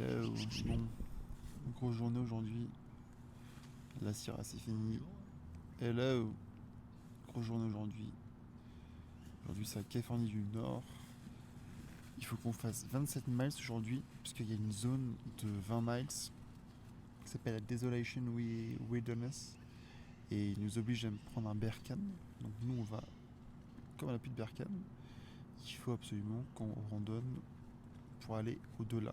Hello. Bon, grosse journée aujourd'hui. La Sierra c'est fini. Hello. Grosse journée aujourd'hui. Aujourd'hui c'est la Californie du Nord. Il faut qu'on fasse 27 miles aujourd'hui, puisqu'il y a une zone de 20 miles qui s'appelle la Desolation Wilderness. Et il nous oblige à prendre un Berkane. Donc nous on va, comme on n'a plus de Berkane, il faut absolument qu'on randonne pour aller au-delà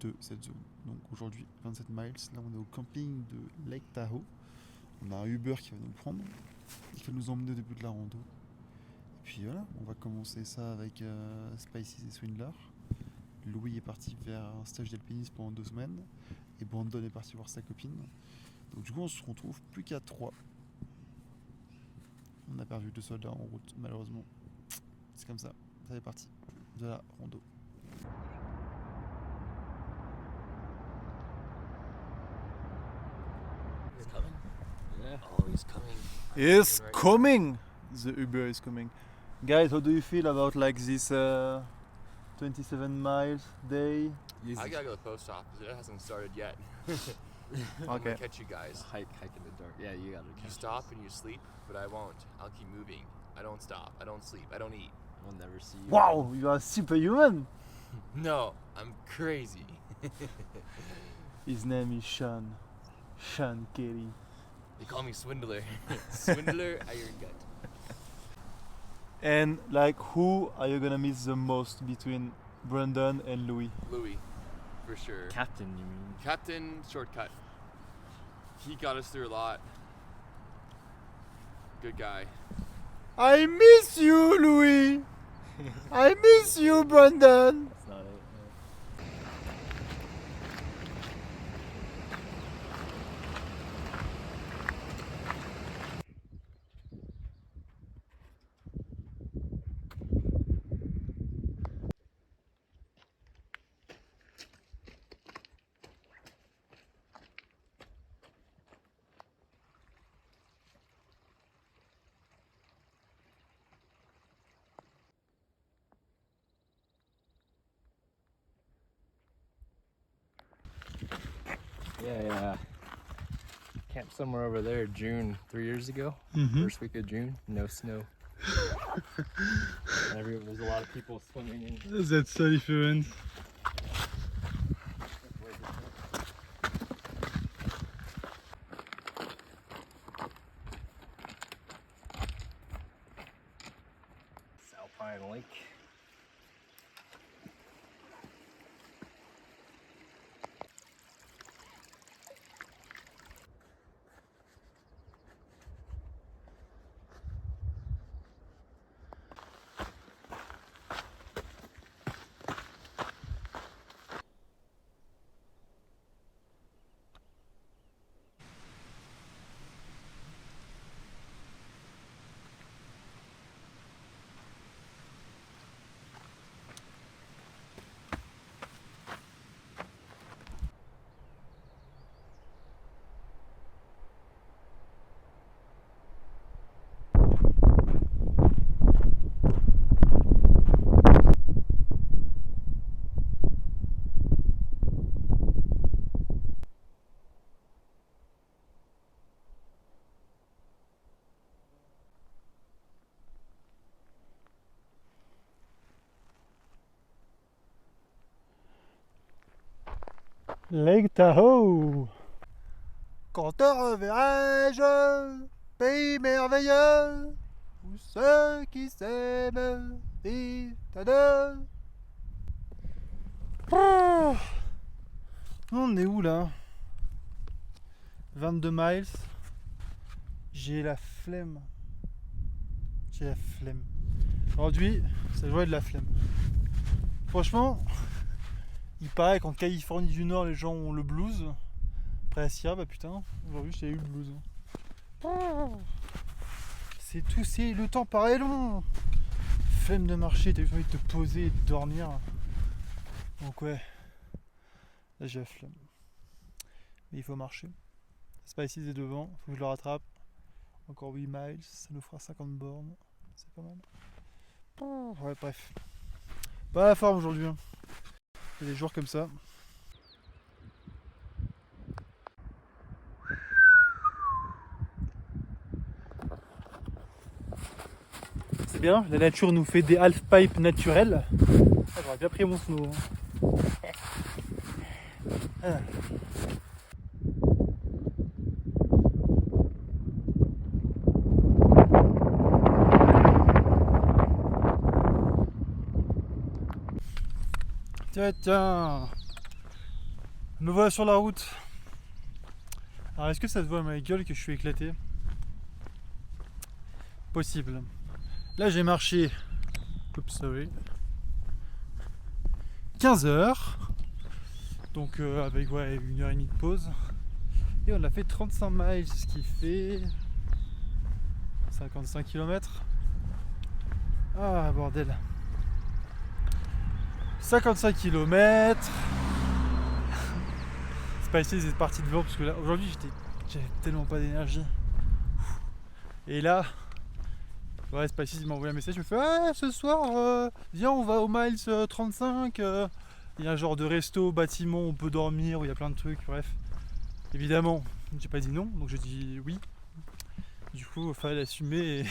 de cette zone. Donc aujourd'hui 27 miles, là on est au camping de Lake Tahoe. On a un Uber qui va nous prendre et qui va nous emmener au début de la rando. Et puis voilà, on va commencer ça avec Spices et Swindler. Louis est parti vers un stage d'alpinisme pendant 2 semaines et Brandon est parti voir sa copine. Donc du coup on se retrouve plus qu'à 3. On a perdu 2 soldats en route malheureusement. C'est comme ça, ça fait partie de la rando. He's coming? Yeah. Oh, he's coming. Is coming! The Uber is coming. Guys, how do you feel about like this 27 miles day? I gotta go to the post office. It hasn't started yet. I'm Okay. gonna catch you guys. Hike in the dark. Yeah, you gotta You catch stop us. and you sleep, but I won't. I'll keep moving. I don't stop. I don't sleep. I don't eat. We'll never see you. Wow, you are superhuman! No, I'm crazy. His name is Sean. Sean Kelly. They call me Swindler. Swindler Iron Gut. And like, who are you gonna miss the most between Brandon and Louis? Louis, for sure. Captain, you mean? Captain Shortcut. He got us through a lot. Good guy. I miss you, Louis! I miss you, Brandon! That's not it. Yeah. Camped somewhere over there June 3 years ago. First week of June, no snow. There's a lot of people swimming in. That's so different. Alpine Lake. Lake Tahoe! Quand te reverrai-je, pays merveilleux, où ceux qui s'aiment vivent à deux? On est où là? 22 miles. J'ai la flemme. Aujourd'hui, ça jouait de la flemme. Franchement, il paraît qu'en Californie du Nord, les gens ont le blues. Après la Sierra, bah putain, aujourd'hui j'ai eu le blues. C'est tout, le temps paraît long. Flemme de marcher, t'as juste envie de te poser et de dormir. Donc ouais, là j'ai la flemme. Mais il faut marcher. Spices est devant, faut que je le rattrape. Encore 8 miles, ça nous fera 50 bornes. C'est pas mal. Ouais, bref. Pas la forme aujourd'hui. Il y a des jours comme ça. c'est bien. La nature nous fait des half-pipes naturels. Ah, j'aurais bien pris mon snow. Ah. Tiens, me voilà sur la route. Alors est-ce que ça se voit à ma gueule que je suis éclaté? Possible. Là j'ai marché, oups, sorry, 15 heures, donc avec ouais, 1h30 de pause. Et on a fait 35 miles, ce qui fait 55 km. Ah bordel. 55 km. C'est pas essayé cette partie de vent parce que là aujourd'hui j'avais tellement pas d'énergie. Et là, ouais, c'est pas ici, il m'a envoyé un message, il me fait ouais, ce soir, viens, on va au miles 35. Il y a un genre de resto, bâtiment, où on peut dormir, où il y a plein de trucs, bref. Évidemment, j'ai pas dit non, donc j'ai dit oui. Du coup, il fallait assumer.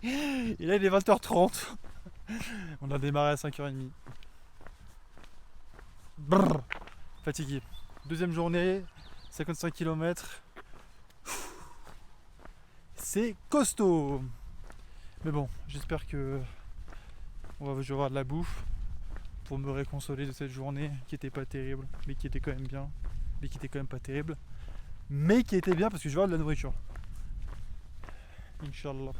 Et là, il est 20h30. On a démarré à 5h30. Brrr, fatigué. Deuxième journée, 55 km. C'est costaud. Mais bon, j'espère que je vais avoir de la bouffe pour me réconsoler de cette journée qui était pas terrible, mais qui était quand même bien, mais qui était quand même pas terrible, mais qui était bien parce que je vais avoir de la nourriture. Inch'Allah.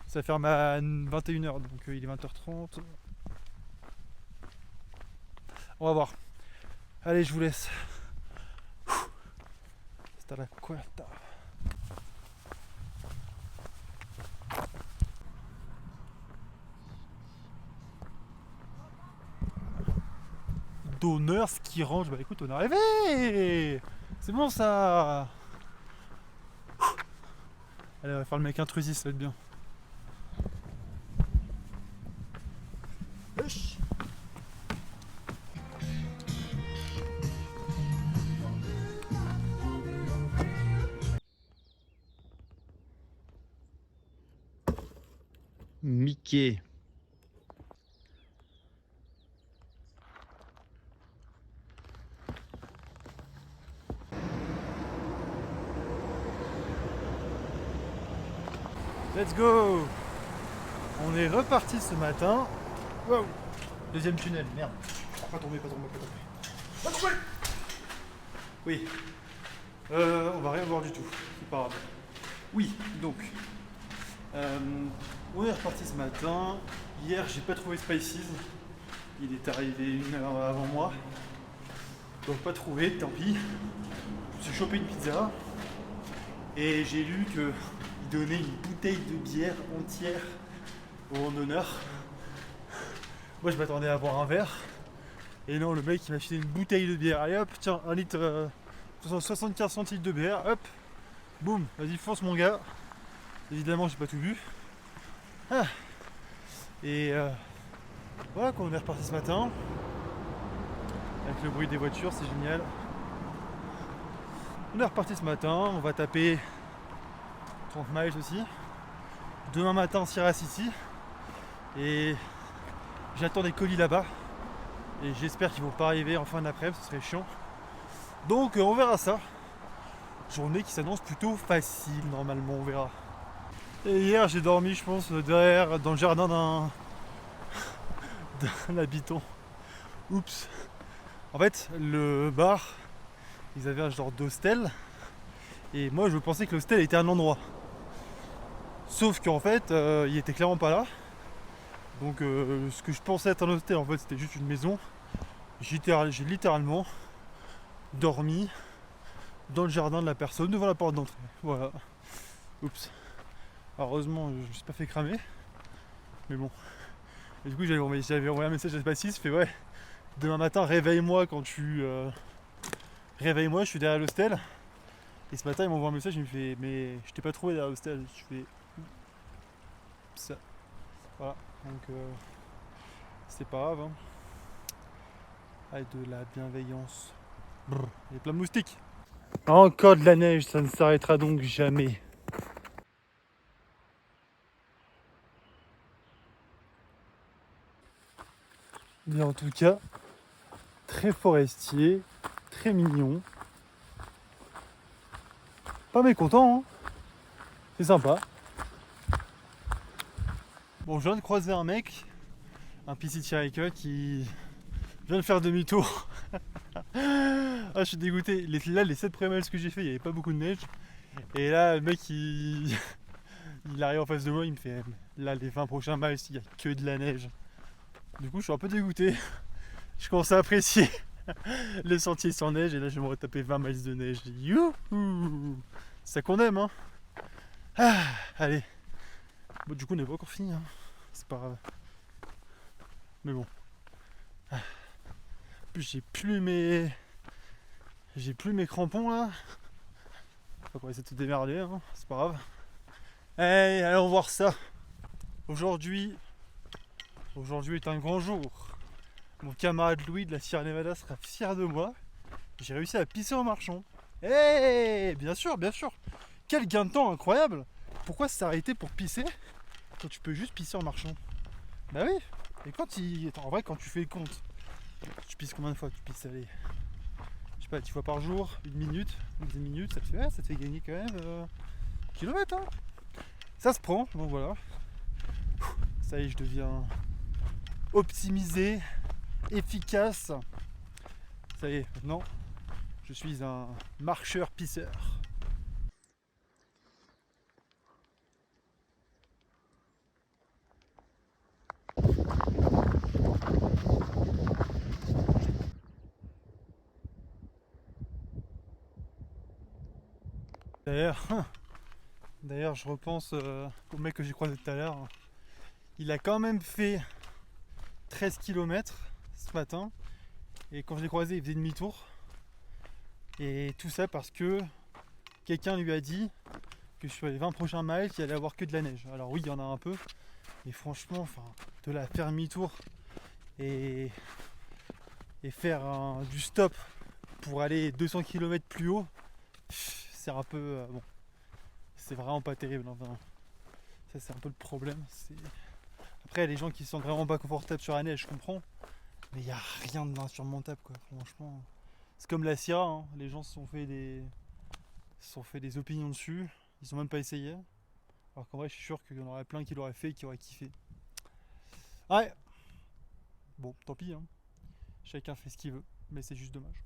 Ça ferme à 21h, donc il est 20h30. On va voir. Allez, je vous laisse. Hasta la cuerta. D'honneur, ce qui range. Bah écoute, on est arrivé. C'est bon ça. Allez, on va faire le mec intrusif, ça va être bien. Wesh. Mickey. Let's go. On est reparti ce matin. Wow. Deuxième tunnel, merde. Pas tomber. Oui. On va rien voir du tout. C'est pas grave. Oui, donc. On est reparti ce matin. Hier, j'ai pas trouvé Spices. Il est arrivé 1 heure avant moi. Donc pas trouvé, tant pis. Je me suis chopé une pizza. Et j'ai lu qu'il donnait une bouteille de bière entière en honneur. Moi je m'attendais à boire un verre. Et non, le mec il m'a filé une bouteille de bière. Allez hop, tiens, 1 litre, 75 centilitres de bière, hop, boum, vas-y fonce mon gars. Évidemment j'ai pas tout bu. Ah. Et voilà, quand on est reparti ce matin, avec le bruit des voitures, c'est génial. On est reparti ce matin, on va taper 30 miles aussi. Demain matin Sierra City. Et j'attends des colis là-bas. Et j'espère qu'ils vont pas arriver en fin d'après-midi, ce serait chiant. Donc on verra ça. Journée qui s'annonce plutôt facile normalement, on verra. Et hier j'ai dormi je pense derrière dans le jardin d'un habitant. Oups. En fait le bar, ils avaient un genre d'hostel. Et moi je pensais que l'hostel était un endroit. Sauf qu'en fait il était clairement pas là. Donc ce que je pensais être un hostel en fait c'était juste une maison. J'ai littéralement dormi dans le jardin de la personne devant la porte d'entrée. Voilà. Oups. Heureusement je me suis pas fait cramer. Mais bon. Et du coup j'avais envoyé un message à Spacis, je fais ouais, demain matin réveille-moi quand tu. Réveille-moi, je suis derrière l'hostel. Et ce matin il m'envoie un message, il me fait mais je t'ai pas trouvé derrière l'hostel. Je fais ça. Voilà. Donc c'est pas grave. Hein. Avec de la bienveillance. Brr, il y a plein de moustiques. Encore de la neige, ça ne s'arrêtera donc jamais. Mais en tout cas, très forestier, très mignon. Pas mécontent, hein. C'est sympa. Bon, je viens de croiser un mec, un PCT Hiker qui vient de faire demi-tour. Ah, je suis dégoûté. Là, les 7 premiers miles que j'ai fait, il n'y avait pas beaucoup de neige. Et là, le mec, il arrive en face de moi, il me fait là, les 20 prochains miles, il n'y a que de la neige. Du coup, je suis un peu dégoûté. Je commence à apprécier les sentiers sans neige. Et là, je vais me retaper 20 miles de neige. Youhou! C'est ça qu'on aime, hein. Ah, allez. Bon, du coup, on n'est pas encore fini, hein. C'est pas grave. Mais bon. Ah. En plus, j'ai plus mes crampons là. On va essayer de se démerder, hein. C'est pas grave. Hey, allons voir ça. Aujourd'hui est un grand jour. Mon camarade Louis de la Sierra Nevada sera fier de moi. J'ai réussi à pisser en marchant. Hey, bien sûr, bien sûr. Quel gain de temps incroyable. Pourquoi s'arrêter pour pisser quand tu peux juste pisser en marchant? Bah oui. Et en vrai, quand tu fais le compte, tu pisses combien de fois? Tu pisses, allez, je sais pas, 10 fois par jour, 1 minute, 10 minutes, ça te fait gagner quand même kilomètres, hein. Ça se prend, donc voilà. Ça y est, je deviens optimisé, efficace. Ça y est, maintenant, je suis un marcheur pisseur. D'ailleurs, je repense au mec que j'ai croisé tout à l'heure. Il a quand même fait 13 km ce matin. Et quand je l'ai croisé, il faisait demi-tour. Et tout ça parce que quelqu'un lui a dit que sur les 20 prochains miles, il allait avoir que de la neige. Alors oui, il y en a un peu. Mais franchement, de la faire demi-tour et faire du stop pour aller 200 km plus haut, c'est un peu... bon, c'est vraiment pas terrible. Enfin, ça, c'est un peu le problème. Après, les gens qui se sentent vraiment pas confortables sur la neige, je comprends. Mais il n'y a rien d'insurmontable, quoi. Franchement, c'est comme la Sierra, hein. Les gens se sont fait des opinions dessus. Ils ont même pas essayé. Alors qu'en vrai, je suis sûr qu'il y en aurait plein qui l'auraient fait et qui auraient kiffé. Ouais. Bon, tant pis, hein. Chacun fait ce qu'il veut, mais c'est juste dommage.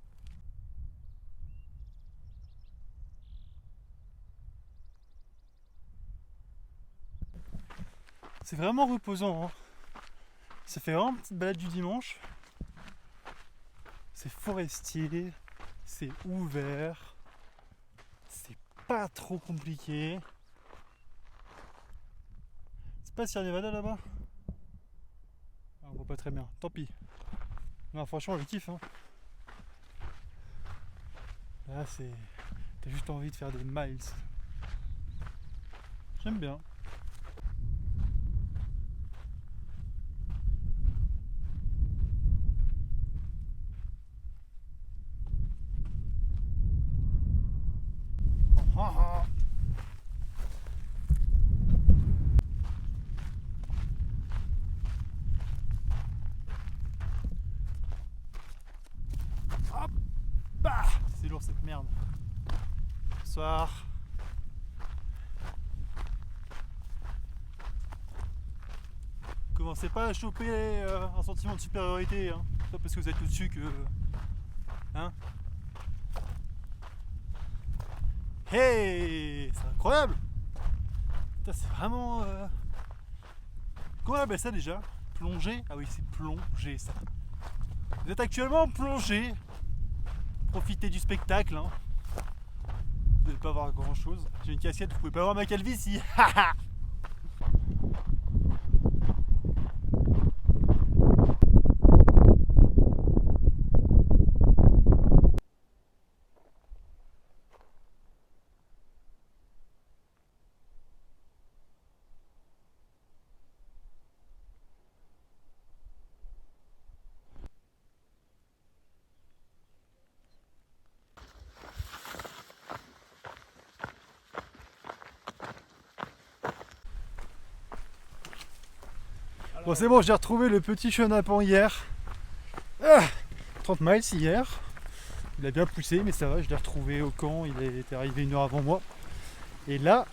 C'est vraiment reposant, hein. Ça fait vraiment une petite balade du dimanche. C'est forestier, c'est ouvert, c'est pas trop compliqué. C'est pas Sierra Nevada là-bas? On voit pas très bien, tant pis. Non, franchement, je kiffe, hein. Là, t'as juste envie de faire des miles. J'aime bien. Hop, bah, c'est lourd cette merde. Bonsoir. Commencez pas à choper un sentiment de supériorité, hein. C'est pas parce que vous êtes au-dessus que... Hein? Hey, c'est incroyable. Putain, c'est vraiment... Comment on appelle ça déjà? Plongée? Ah oui, c'est plongée ça. Vous êtes actuellement plongé. Profitez du spectacle, hein. Vous devez pas voir grand chose. J'ai une casquette, vous pouvez pas voir ma calvitie. Bon, c'est bon, j'ai retrouvé le petit chenapan hier. 30 miles hier. Il a bien poussé, mais ça va, je l'ai retrouvé au camp, il était arrivé 1 heure avant moi. Et là,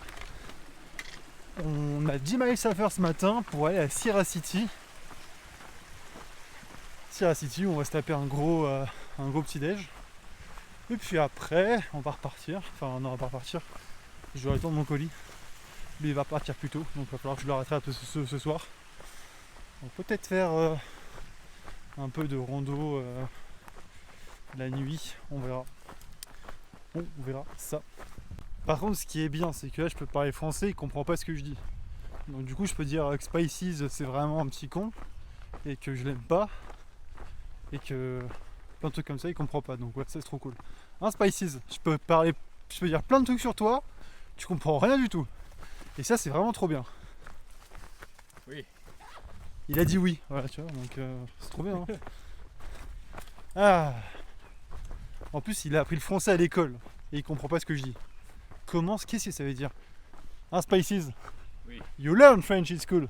on a 10 miles à faire ce matin pour aller à Sierra City. Sierra City, où on va se taper un gros petit déj. Et puis après, on va repartir. Enfin, non, on va pas repartir. Je dois attendre mon colis. Lui, il va partir plus tôt, donc il va falloir que je le rattrape ce soir. On peut peut-être faire un peu de rando la nuit, on verra. On verra ça. Par contre, ce qui est bien, c'est que là, je peux parler français, il comprend pas ce que je dis. Donc du coup, je peux dire que Spices, c'est vraiment un petit con, et que je l'aime pas, et que plein de trucs comme ça, il comprend pas. Donc ouais, ça c'est trop cool. Hein, Spices, je peux dire plein de trucs sur toi, tu comprends rien du tout. Et ça, c'est vraiment trop bien. Oui. Il a dit oui, voilà, tu vois, donc c'est trop bien. Hein. Ah. En plus, il a appris le français à l'école et il comprend pas ce que je dis. Qu'est-ce que ça veut dire? Hein, Spices? Oui. You learn French in school?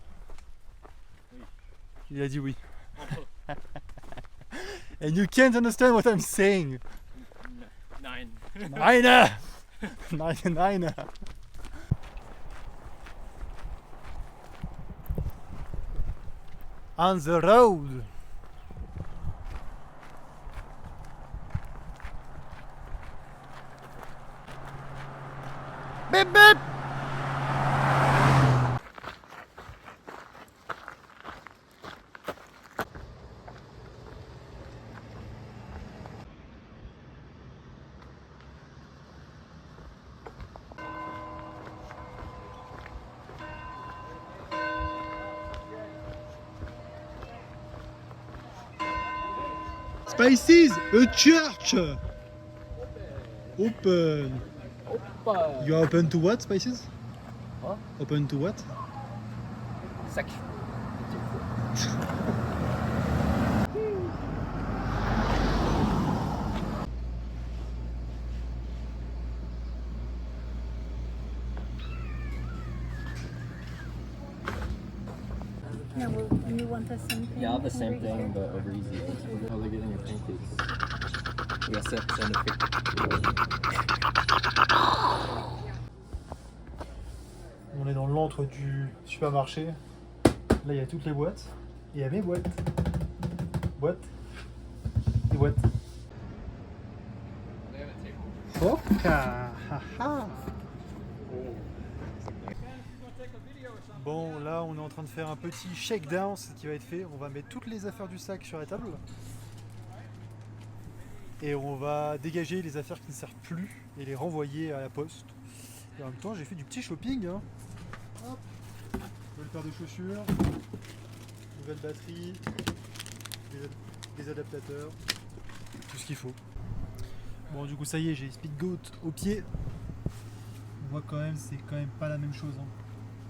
Oui. Il a dit oui. And you can't understand what I'm saying. 9. Nine. On the road. Bip bip. Spices, a church. Open. You are open to what, Spices? Huh? Open to what? Section. No, you want the same thing? Yeah, I'll have the same over thing, here? but over easy. How they getting your pancakes? Yeah, send a On est dans l'antre du supermarché. Là, il y a toutes les boîtes. Et il y a mes boîtes. Boîtes. Et boîtes. Oh, bon, là, on est en train de faire un petit shakedown, ce qui va être fait. On va mettre toutes les affaires du sac sur la table. Et on va dégager les affaires qui ne servent plus et les renvoyer à la poste. Et en même temps, j'ai fait du petit shopping. Hein. Hop. Nouvelle paire de chaussures, nouvelle batterie, des adaptateurs, tout ce qu'il faut. Bon, du coup, ça y est, j'ai Speedgoat au pied. On voit quand même, c'est quand même pas la même chose. Hein.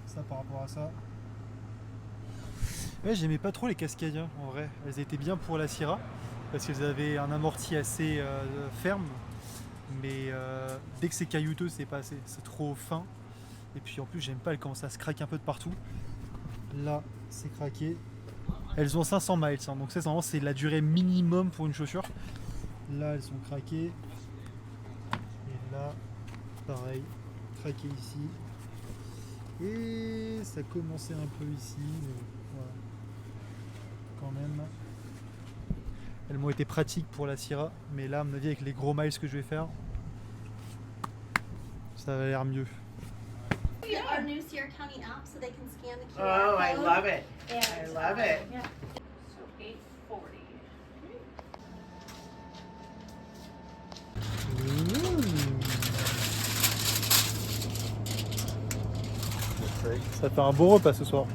Ça par rapport à ça. Ouais, j'aimais pas trop les Cascadiens en vrai. Elles étaient bien pour la Sierra parce qu'elles avaient un amorti assez ferme. Mais dès que c'est caillouteux, c'est pas assez. C'est trop fin. Et puis en plus, j'aime pas quand ça se craque un peu de partout. Là, c'est craqué. Elles ont 500 miles, hein, donc ça, c'est la durée minimum pour une chaussure. Là, elles sont craquées. Et là, pareil, craqué ici. Et ça commençait un peu ici, mais voilà. Quand même. Elles m'ont été pratiques pour la Sierra, mais là, à mon avis, avec les gros miles que je vais faire, ça va l'air mieux. Our new Sierra County app so they can scan the QR Oh, I code. love it. And, I love it. Yeah. So 840. Ça fait un beau repas ce soir.